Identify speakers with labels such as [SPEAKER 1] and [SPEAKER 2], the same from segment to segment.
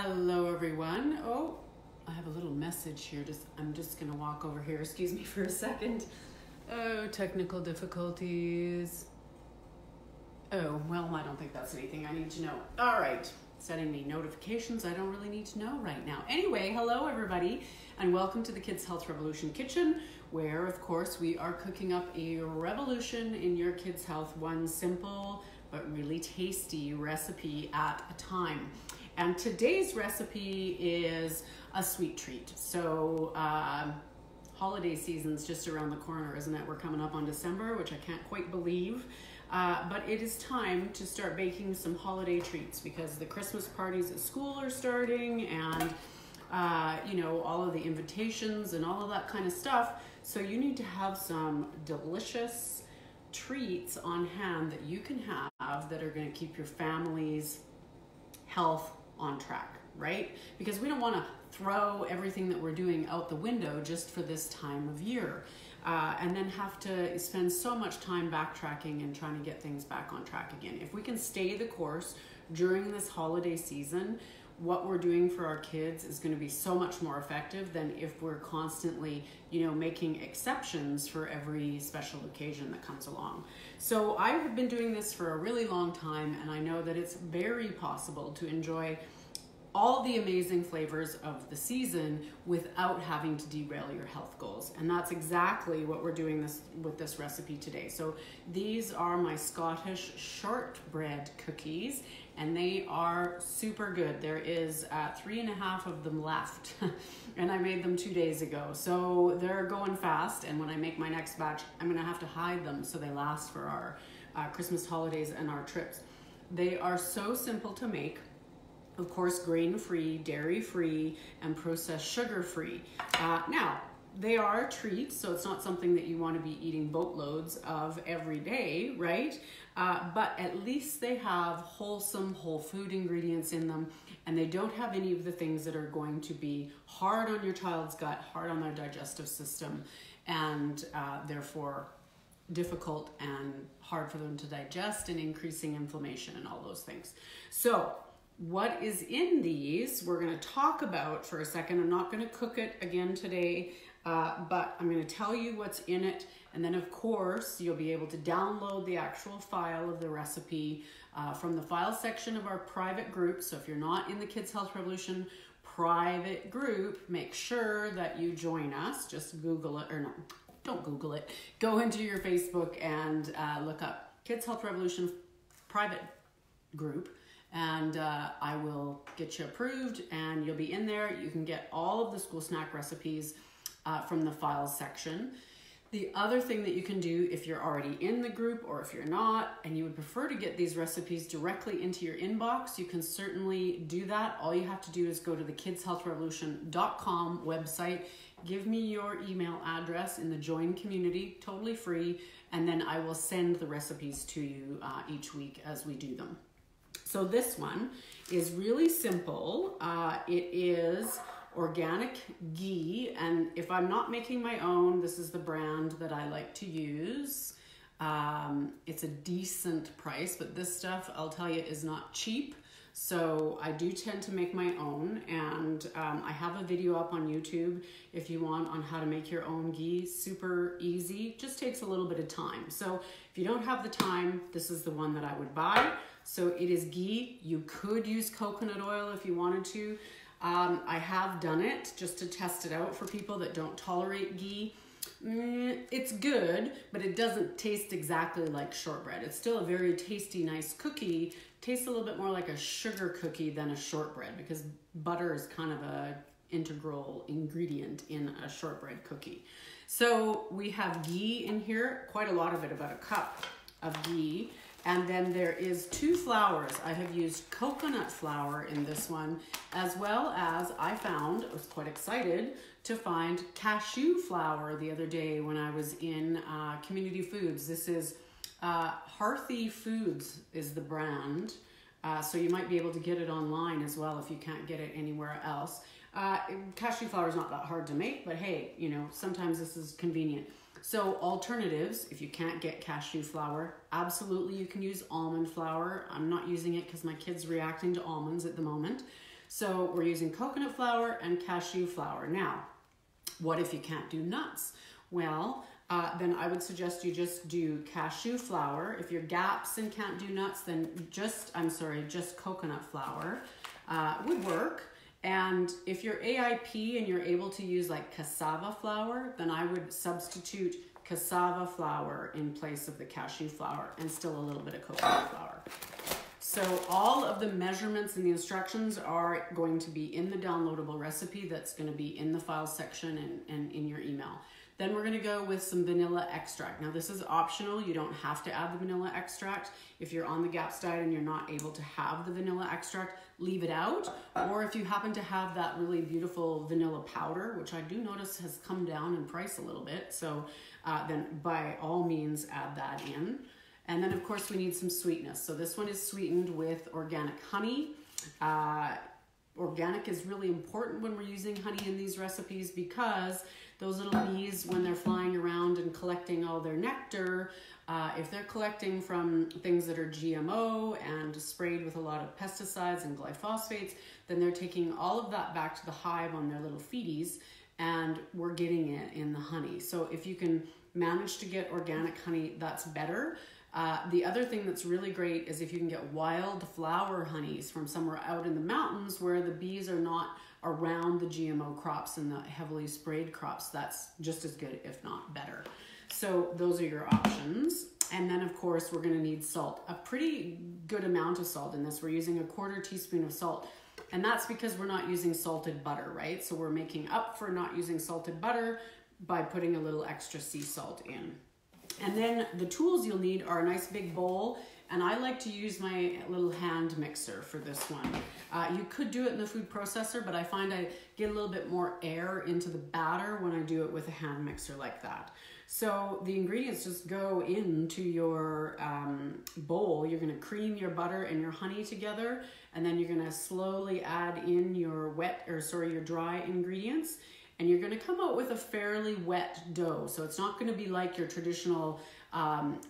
[SPEAKER 1] Hello everyone. Oh, I have a little message here. I'm just gonna walk over here. Excuse me for a second. Oh, technical difficulties. Oh, well, I don't think that's anything I need to know. All right, setting me notifications I don't really need to know right now. Anyway, hello everybody, and welcome to the Kids Health Revolution Kitchen, where of course we are cooking up a revolution in your kids' health, one simple but really tasty recipe at a time. And today's recipe is a sweet treat. So holiday season's just around the corner, isn't it? We're coming up on December, which I can't quite believe. But it is time to start baking some holiday treats because the Christmas parties at school are starting and all of the invitations and all of that kind of stuff. So you need to have some delicious treats on hand that you can have that are going to keep your family's health on track, right? Because we don't want to throw everything that we're doing out the window just for this time of year and then have to spend so much time backtracking and trying to get things back on track again. If we can stay the course during this holiday season, what we're doing for our kids is going to be so much more effective than if we're constantly, making exceptions for every special occasion that comes along. So I have been doing this for a really long time, and I know that it's very possible to enjoy all the amazing flavors of the season without having to derail your health goals. And that's exactly what we're doing with this recipe today. So these are my Scottish shortbread cookies, and they are super good. There is 3.5 of them left, and I made them 2 days ago. So they're going fast, and when I make my next batch, I'm gonna have to hide them so they last for our Christmas holidays and our trips. They are so simple to make. Of course, grain-free, dairy-free, and processed sugar-free. Now, they are a treat, so it's not something that you want to be eating boatloads of every day, right? But at least they have wholesome, whole food ingredients in them, and they don't have any of the things that are going to be hard on your child's gut, hard on their digestive system, and therefore difficult and hard for them to digest and increasing inflammation and all those things. So, what is in these, we're going to talk about for a second. I'm not going to cook it again today, but I'm going to tell you what's in it. And then, of course, you'll be able to download the actual file of the recipe from the file section of our private group. So if you're not in the Kids Health Revolution private group, make sure that you join us. Just Google it, or no, don't Google it. Go into your Facebook and look up Kids Health Revolution private group. And I will get you approved and you'll be in there. You can get all of the school snack recipes from the files section. The other thing that you can do if you're already in the group or if you're not and you would prefer to get these recipes directly into your inbox, you can certainly do that. All you have to do is go to the kidshealthrevolution.com website, give me your email address in the join community, totally free, and then I will send the recipes to you each week as we do them. So this one is really simple. It is organic ghee, and if I'm not making my own, this is the brand that I like to use. It's a decent price, but this stuff, I'll tell you, is not cheap. So I do tend to make my own, and I have a video up on YouTube if you want on how to make your own ghee. Super easy, just takes a little bit of time. So if you don't have the time, this is the one that I would buy. So it is ghee. You could use coconut oil if you wanted to. I have done it just to test it out for people that don't tolerate ghee. It's good, but it doesn't taste exactly like shortbread. It's still a very tasty, nice cookie. Tastes a little bit more like a sugar cookie than a shortbread because butter is kind of a integral ingredient in a shortbread cookie. So we have ghee in here, quite a lot of it, about a cup of ghee. And then there is 2 flours. I have used coconut flour in this one, as well as I was quite excited to find cashew flour the other day when I was in Community Foods. This is Hearthy Foods is the brand. So you might be able to get it online as well if you can't get it anywhere else. Cashew flour is not that hard to make, but hey, sometimes this is convenient. So alternatives, if you can't get cashew flour, absolutely you can use almond flour. I'm not using it because my kid's reacting to almonds at the moment. So we're using coconut flour and cashew flour. Now, what if you can't do nuts? Well, then I would suggest you just do cashew flour. If you're GAPS and can't do nuts, then just coconut flour would work. And if you're AIP and you're able to use like cassava flour, then I would substitute cassava flour in place of the cashew flour and still a little bit of coconut flour. So all of the measurements and the instructions are going to be in the downloadable recipe that's going to be in the files section and in your email. Then we're going to go with some vanilla extract. Now this is optional. You don't have to add the vanilla extract. If you're on the GAPS diet and you're not able to have the vanilla extract, leave it out. Or if you happen to have that really beautiful vanilla powder, which I do notice has come down in price a little bit, so then by all means add that in. And then of course we need some sweetness. So this one is sweetened with organic honey. Organic is really important when we're using honey in these recipes because those little bees, when they're flying around and collecting all their nectar, if they're collecting from things that are GMO and sprayed with a lot of pesticides and glyphosates, then they're taking all of that back to the hive on their little feeties, and we're getting it in the honey. So if you can manage to get organic honey, that's better. The other thing that's really great is if you can get wild flower honeys from somewhere out in the mountains where the bees are not around the GMO crops and the heavily sprayed crops. That's just as good, if not better. So those are your options. And then of course we're going to need salt, a pretty good amount of salt in this. We're using 1/4 teaspoon of salt, and that's because we're not using salted butter, right? So we're making up for not using salted butter by putting a little extra sea salt in. And then the tools you'll need are a nice big bowl, and I like to use my little hand mixer for this one. You could do it in the food processor, but I find I get a little bit more air into the batter when I do it with a hand mixer like that. So the ingredients just go into your bowl. You're gonna cream your butter and your honey together, and then you're gonna slowly add in your your dry ingredients. And you're gonna come out with a fairly wet dough. So it's not gonna be like your traditional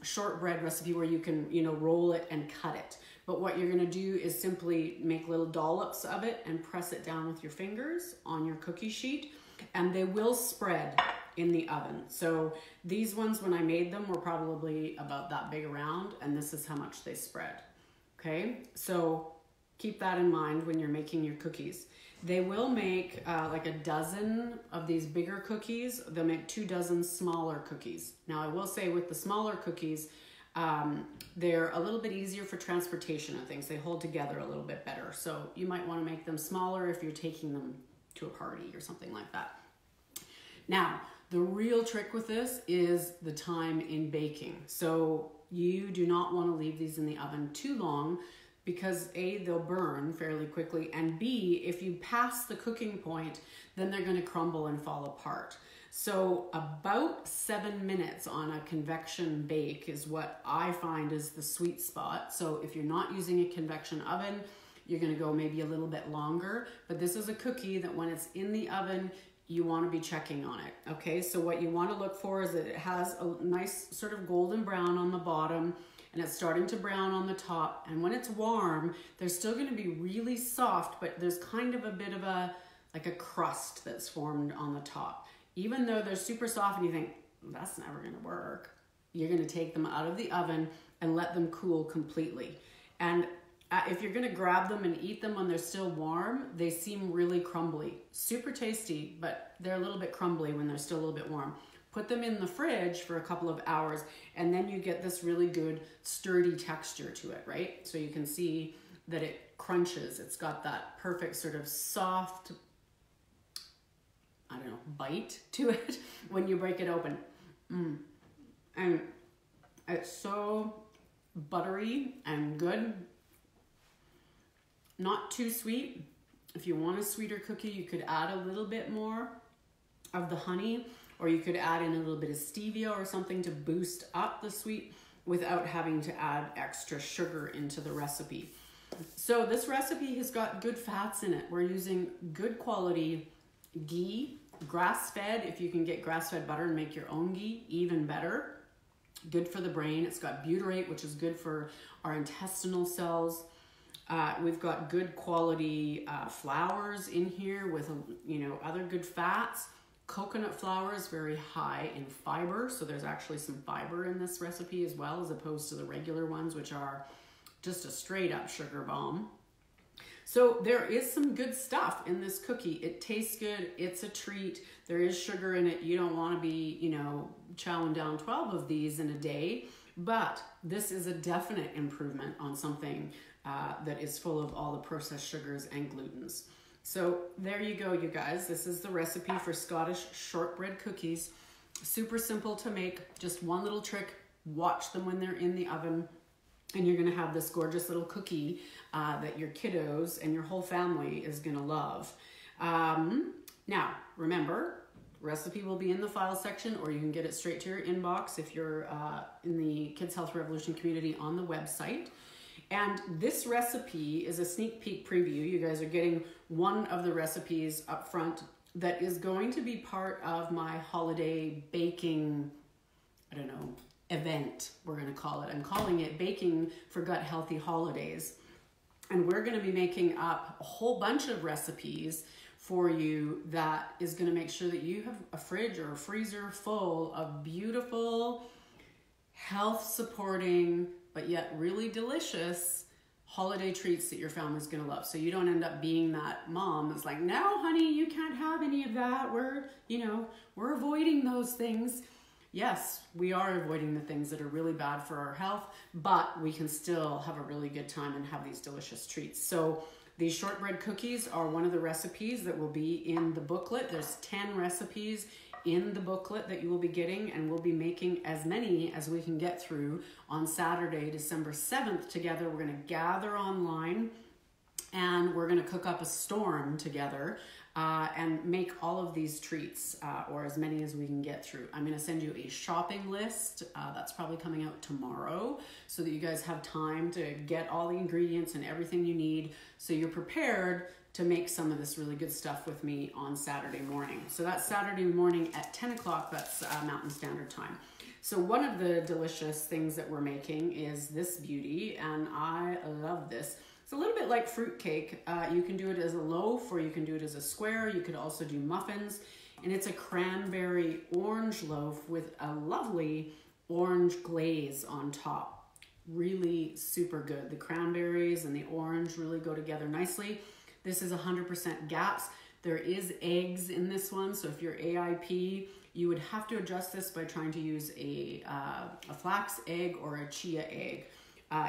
[SPEAKER 1] shortbread recipe where you can, roll it and cut it. But what you're gonna do is simply make little dollops of it and press it down with your fingers on your cookie sheet, and they will spread in the oven. So these ones, when I made them, were probably about that big around, and this is how much they spread. Okay, so keep that in mind when you're making your cookies. They will make like a dozen of these bigger cookies. They'll make 2 dozen smaller cookies. Now I will say with the smaller cookies, they're a little bit easier for transportation and things. They hold together a little bit better. So you might want to make them smaller if you're taking them to a party or something like that. Now, the real trick with this is the time in baking. So you do not want to leave these in the oven too long, because A, they'll burn fairly quickly, and B, if you pass the cooking point, then they're going to crumble and fall apart. So about 7 minutes on a convection bake is what I find is the sweet spot. So if you're not using a convection oven, you're going to go maybe a little bit longer, but this is a cookie that when it's in the oven, you want to be checking on it. Okay, so what you want to look for is that it has a nice sort of golden brown on the bottom, and it's starting to brown on the top. And when it's warm, they're still going to be really soft, but there's kind of a bit of a crust that's formed on the top. Even though they're super soft and you think, that's never going to work, you're going to take them out of the oven and let them cool completely. And if you're going to grab them and eat them when they're still warm, they seem really crumbly. Super tasty, but they're a little bit crumbly when they're still a little bit warm. Put them in the fridge for a couple of hours, and then you get this really good sturdy texture to it, right? So you can see that it crunches. It's got that perfect sort of soft, bite to it when you break it open. And it's so buttery and good. Not too sweet. If you want a sweeter cookie, you could add a little bit more of the honey, or you could add in a little bit of stevia or something to boost up the sweet without having to add extra sugar into the recipe. So this recipe has got good fats in it. We're using good quality ghee, grass-fed. If you can get grass-fed butter and make your own ghee, even better. Good for the brain. It's got butyrate, which is good for our intestinal cells. We've got good quality flours in here with, other good fats. Coconut flour is very high in fiber, so there's actually some fiber in this recipe as well, as opposed to the regular ones, which are just a straight up sugar bomb. So there is some good stuff in this cookie. It tastes good. It's a treat. There is sugar in it. You don't want to be, chowing down 12 of these in a day, but this is a definite improvement on something that is full of all the processed sugars and glutens. So there you go, you guys. This is the recipe for Scottish shortbread cookies. Super simple to make. Just one little trick. Watch them when they're in the oven, and you're gonna have this gorgeous little cookie that your kiddos and your whole family is gonna love. Now, remember, recipe will be in the file section, or you can get it straight to your inbox if you're in the Kids Health Revolution community on the website. And this recipe is a sneak peek preview. You guys are getting one of the recipes up front that is going to be part of my holiday baking, event, we're going to call it. I'm calling it Baking for Gut Healthy Holidays. And we're going to be making up a whole bunch of recipes for you that is going to make sure that you have a fridge or a freezer full of beautiful, health-supporting, but yet really delicious holiday treats that your family's gonna love. So you don't end up being that mom that's like, no, honey, you can't have any of that. We're avoiding those things. Yes, we are avoiding the things that are really bad for our health, but we can still have a really good time and have these delicious treats. So these shortbread cookies are one of the recipes that will be in the booklet. There's 10 recipes in the booklet that you will be getting, and we'll be making as many as we can get through on Saturday, December 7th together. We're gonna gather online and we're gonna cook up a storm together and make all of these treats, or as many as we can get through. I'm gonna send you a shopping list that's probably coming out tomorrow, so that you guys have time to get all the ingredients and everything you need, so you're prepared to make some of this really good stuff with me on Saturday morning. So that's Saturday morning at 10 o'clock, that's Mountain Standard Time. So one of the delicious things that we're making is this beauty, and I love this. It's a little bit like fruitcake. You can do it as a loaf, or you can do it as a square. You could also do muffins, and it's a cranberry orange loaf with a lovely orange glaze on top. Really super good. The cranberries and the orange really go together nicely. This is 100% GAPS. There is eggs in this one, so if you're AIP, you would have to adjust this by trying to use a flax egg or a chia egg.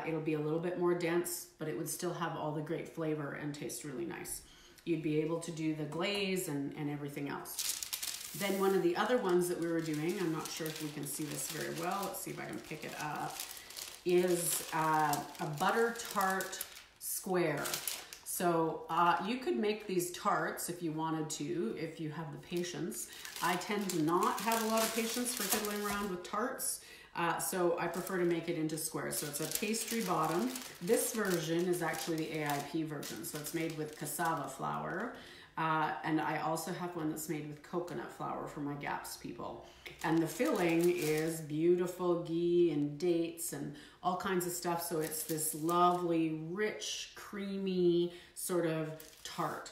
[SPEAKER 1] It'll be a little bit more dense, but it would still have all the great flavor and taste really nice. You'd be able to do the glaze and everything else. Then one of the other ones that we were doing, I'm not sure if we can see this very well, let's see if I can pick it up, is a butter tart square. So you could make these tarts if you wanted to, if you have the patience. I tend to not have a lot of patience for fiddling around with tarts, so I prefer to make it into squares. So it's a pastry bottom. This version is actually the AIP version, so it's made with cassava flour. And I also have one that's made with coconut flour for my GAPS people. And the filling is beautiful ghee and dates and all kinds of stuff. So it's this lovely, rich, creamy sort of tart.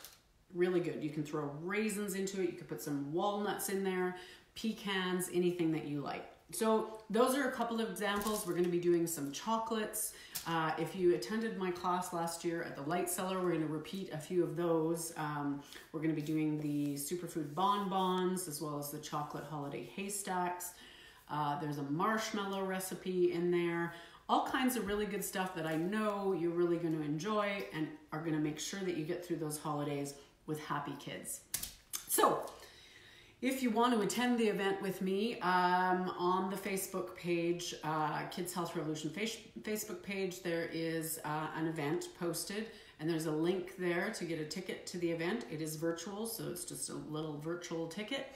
[SPEAKER 1] Really good. You can throw raisins into it. You could put some walnuts in there, pecans, anything that you like. So those are a couple of examples. We're going to be doing some chocolates. If you attended my class last year at the Light Cellar, we're going to repeat a few of those. We're going to be doing the superfood bonbons as well as the chocolate holiday haystacks. There's a marshmallow recipe in there. All kinds of really good stuff that I know you're really going to enjoy and are going to make sure that you get through those holidays with happy kids. So if you want to attend the event with me, on the Facebook page, Kids Health Revolution Facebook page, there is an event posted, and there's a link there to get a ticket to the event. It is virtual, so it's just a little virtual ticket.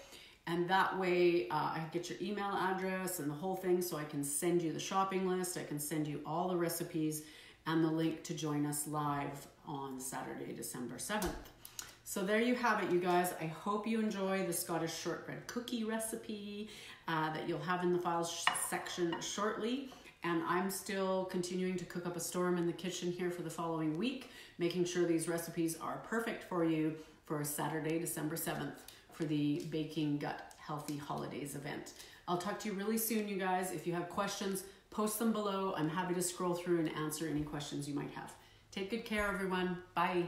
[SPEAKER 1] And that way I get your email address and the whole thing, so I can send you the shopping list, I can send you all the recipes, and the link to join us live on Saturday, December 7th. So there you have it, you guys. I hope you enjoy the Scottish shortbread cookie recipe that you'll have in the files section shortly. And I'm still continuing to cook up a storm in the kitchen here for the following week, making sure these recipes are perfect for you for Saturday, December 7th for the Baking Gut Healthy Holidays event. I'll talk to you really soon, you guys. If you have questions, post them below. I'm happy to scroll through and answer any questions you might have. Take good care, everyone. Bye.